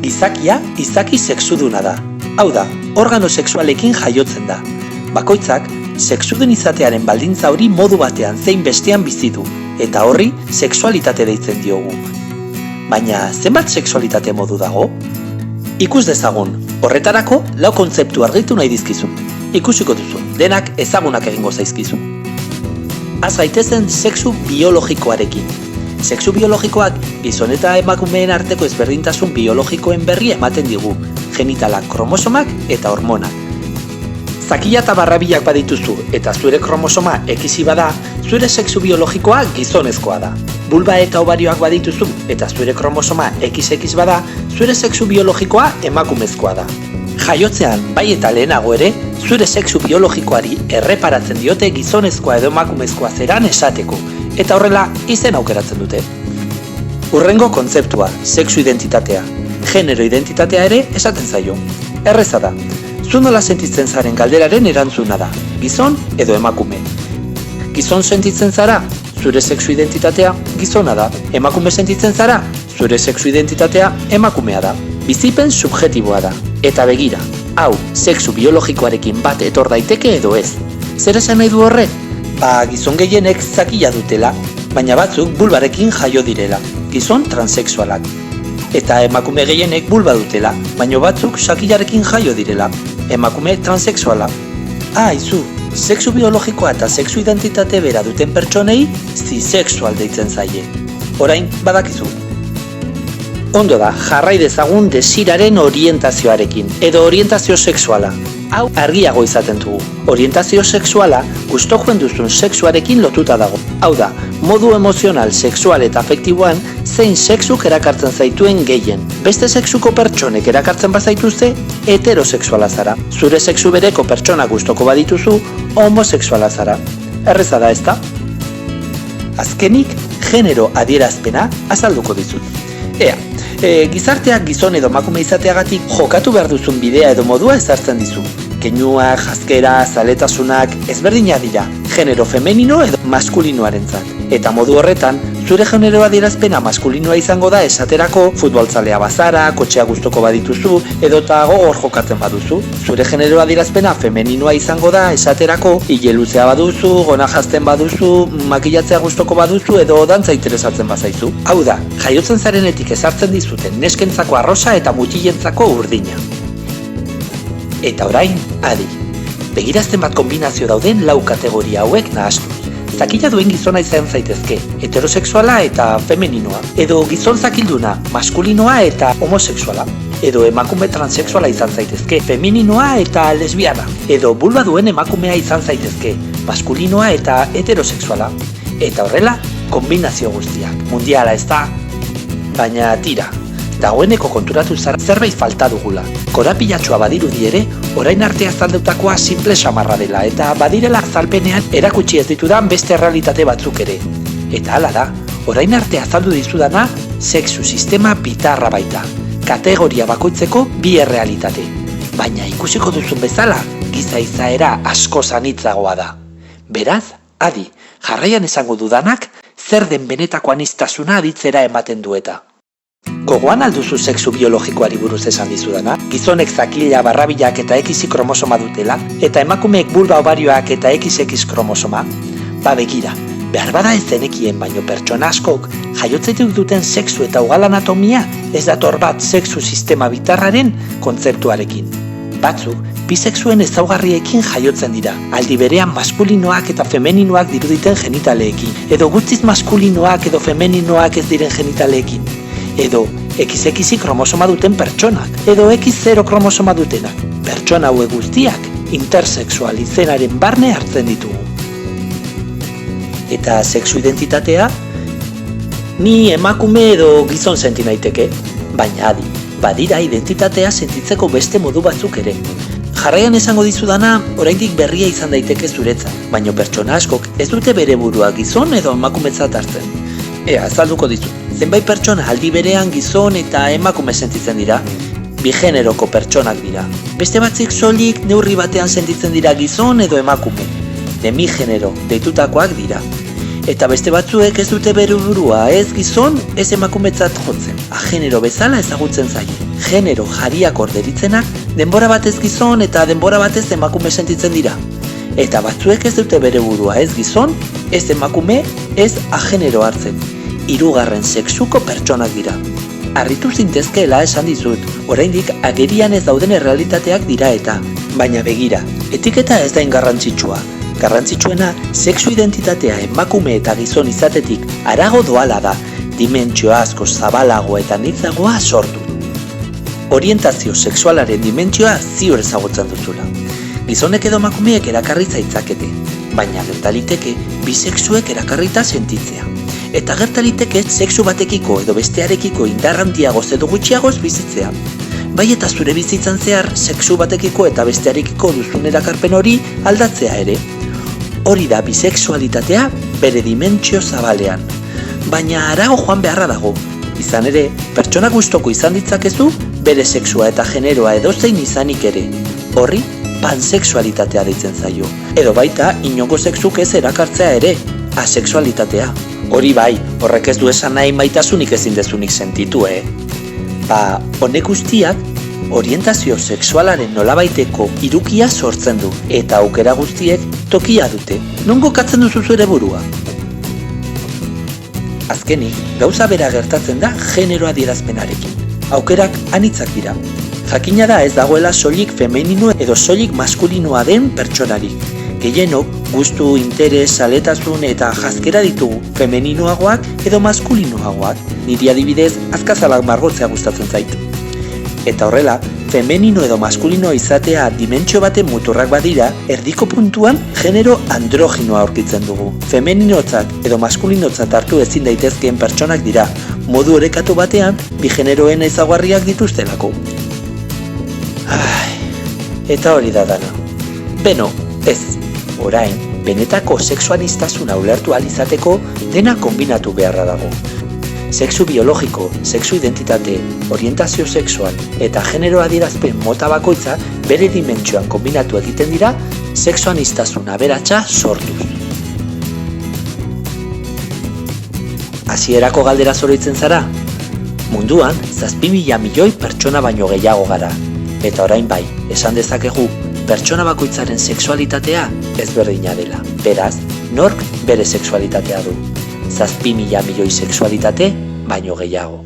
Gizakia izaki sexuduna da. Hau da, organo sexualekin jaiotzen da. Bakoitzak, sexudun izatearen baldintza hori modu batean zein bestean bizi du, eta horri sexualitate deitzen diogu. Baina, zenbat sexualitate modu dago? Ikus dezagun, horretarako lau kontzeptu argitu nahi dizkizu. Ikusiko duzu, denak ezagunak egingo zaizkizu. Az gaitezen sexu biologikoarekin. Sexu biologikoak gizon eta emakumeen arteko ezberdintasun biologikoen berri ematen digu, genitalak, kromosomak eta hormonak. Zakila eta barrabilak badituzu eta zure kromosoma X bada, zure sexu biologikoa gizonezkoa da. Bulba eta ovarioak badituzu eta zure kromosoma XX bada, zure sexu biologikoa emakumezkoa da. Jaiotzean, bai eta lehenago ere, zure sexu biologikoari erreparatzen diote gizonezkoa edo emakumezkoa zeran esateko, eta horrela izen aukeratzen dute. Hurrengo kontzeptua, sexu identitatea. Genero identitatea ere esaten zaio. Erreza da. Zu nola sentitzen zaren galderaren erantzuna da, gizon edo emakume. Gizon sentitzen zara, zure sexu identitatea gizona da. Emakume sentitzen zara, zure sexu identitatea emakumea da. Bizipen subjetiboa da. Eta begira, hau, sexu biologikoarekin bat etor daiteke edo ez. Zer esan nahi du horrek? Gizon gehienek zakila dutela, baina batzuk bulbarekin jaio direla, gizon transexualak. Eta emakume gehienek bulba dutela, baina batzuk sakilarekin jaio direla, emakume transexuala. Izu, sexu biologikoa eta sexu identitate bera duten pertsonei zisexual deitzen zaie. Orain, badakizu. Ondo da, jarrai dezagun desiraren orientazioarekin, edo orientazio sexuala. Hau argiago izaten dugu. Orientazio sexuala gustokoen duzun sexuarekin lotuta dago. Hau da, modu emozional, sexual eta afektiboan zein sexuk erakartzen zaituen gehien. Beste sexuko pertsonek erakartzen bazaituzte, heterosexuala zara. Zure sexu bereko pertsona gustoko badituzu, homosexuala zara. Erreza da, ezta? Azkenik, genero adierazpena azalduko dizut. Gizarteak gizon edo emakume izateagatik jokatu behar duzun bidea edo modua ezartzen dizu. Keinuak, janzkera, zaletasunak ezberdinak dira, genero femenino edo maskulinoarentzat. Eta modu horretan, zure genero adierazpena maskulinoa izango da esaterako futbolzalea bazara, kotxea gustoko badituzu, edota gogor jokatzen baduzu. Zure genero adierazpena femeninoa izango da esaterako ile luzea baduzu, gona jazten baduzu, makillatzea gustoko baduzu edo dantza interesatzen bazaizu. Hau da, jaiotzen zarenetik ezartzen dizuten neskentzako arrosa eta mutilentzako urdina. Eta orain, adi. Begirazten bat kombinazio dauden lau kategoria hauek nahastu. Zakila duen gizona izan zaitezke, heterosexuala eta femeninoa. Edo gizon zakilduna, maskulinoa eta homosexuala. Edo emakume transexuala izan zaitezke, femeninoa eta lesbiana. Edo bulba duen emakumea izan zaitezke, maskulinoa eta heterosexuala. Eta horrela, kombinazio guztiak. Mundiala ez da, baina tira. Dagoeneko konturatu zara zerbait falta dugula. Korapilatxoa badirudi ere, orain arte azaldeutakoa simple samarra dela eta badirela azalpenean erakutsi ez ditudan beste errealitate batzuk ere. Eta hala da, orain arte azaldu dizudana sexu sistema bitarra baita. Kategoria bakoitzeko bi errealitate. Baina ikusiko duzun bezala, giza izaera asko anitzagoa da. Beraz, adi, jarraian esango dudanak, zer den benetako aniztasuna aditzera ematen dueta. Gogoan alduzu sexu biologikoari buruz esan dizudana, gizonek zakila, barrabilak eta X kromosoma dutela, eta emakumeek bulba ovarioak eta XX kromosoma? Begira, behar bada ez zenekien baino pertsona askok, jaiotzetik duten sexu eta ugal anatomia ez dator bat sexu sistema bitarraren kontzeptuarekin. Batzuk, bisexuen ezaugarriekin jaiotzen dira, aldi berean maskulinoak eta femeninoak diruditen genitaleekin, edo guztiz maskulinoak edo femeninoak ez diren genitaleekin. Edo XX kromosoma duten pertsonak, edo X0 kromosoma dutenak. Pertsona hauek guztiak intersexual izenaren barne hartzen ditugu. Eta sexu identitatea? Ni emakume edo gizon senti naiteke, baina adi, badira identitatea sentitzeko beste modu batzuk ere. Jarraian esango dizudana, oraindik berria izan daiteke zuretzat, baina pertsona askok ez dute bere burua gizon edo emakumetzat hartzen. Azalduko dizut. Zenbait pertsona aldi berean gizon eta emakume sentitzen dira, bi generoko pertsonak dira. Beste batzik soilik neurri batean sentitzen dira gizon edo emakume. Demigenero deitutakoak dira. Eta beste batzuek ez dute bere burua ez gizon ez emakumetzat jotzen. Agenero bezala ezagutzen zaie. genero jariak orderitzenak denbora batez gizon eta denbora batez emakume sentitzen dira. Eta batzuek ez dute bere burua ez gizon, ez emakume, ez agenero hartzen. Hirugarren sexuko pertsonak dira. Harritu zintezkeela esan dizut, oraindik agerian ez dauden errealitateak dira eta. Baina begira, etiketa ez da garrantzitsua. Garrantzitsuena, sexu identitatea emakume eta gizon izatetik harago doala da, dimentsio asko zabalago eta nitzagoa sortu. Orientazio sexualaren dimentsioa ziur ezagutzen duzula. Gizonek edo emakumeek erakarri zaitzakete, baina gertaliteke bisexuek erakarrita sentitzea. Eta gertaliteke sexu batekiko edo bestearekiko indar handiagoz edo gutxiagoz bizitzea. Bai eta zure bizitzan zehar sexu batekiko eta bestearekiko duzun erakarpen hori aldatzea ere. Hori da bisexualitatea bere dimentsio zabalean. Baina harago joan beharra dago. Izan ere, pertsona gustoko izan ditzakezu bere sexua eta generoa edozein izanik ere. Horri pansexualitatea deitzen zaio. Edo baita inongo sexuk ez erakartzea ere, asexualitatea. Hori bai, horrek ez du esan nahi maitasunik ezin dezunik sentitu, honek guztiak orientazio sexualaren nolabaiteko hirukia sortzen du, eta aukera guztiek tokia dute. Non kokatzen duzu zure burua? Azkenik, gauza bera gertatzen da genero adierazpenarekin. Aukerak anitzak dira. Jakina da ez dagoela soilik femenino edo soilik maskulinoa den pertsonarik. Gehienok, gustu, interes, zaletasun eta jazkera ditugu femeninoagoak edo maskulinoagoak. Niri adibidez, azkazalak margotzea gustatzen zait. Eta horrela, femenino edo maskulino izatea dimentsio baten muturrak badira, erdiko puntuan genero androginoa aurkitzen dugu. Femeninotzat edo maskulinotzat hartu ezin daitezkeen pertsonak dira, modu orekatu batean bi generoen ezaugarriak dituztelako. Eta hori da dana. Beno, ez, orain, benetako sexuanistasuna ulertu ahal izateko dena konbinatu beharra dago. Sexu biologiko, sexu identitate, orientazio sexual eta genero adierazpen mota bakoitza bere dimentsioan konbinatu egiten dira sexuanistasuna aberatsa sortuz. Hasierako galdera zoroitzen zara? Munduan 7.000 milioi pertsona baino gehiago gara. Eta orain bai, esan dezakegu, pertsona bakoitzaren sexualitatea ezberdina dela. Beraz, nork bere sexualitatea du. 7.000 milioi sexualitate baino gehiago.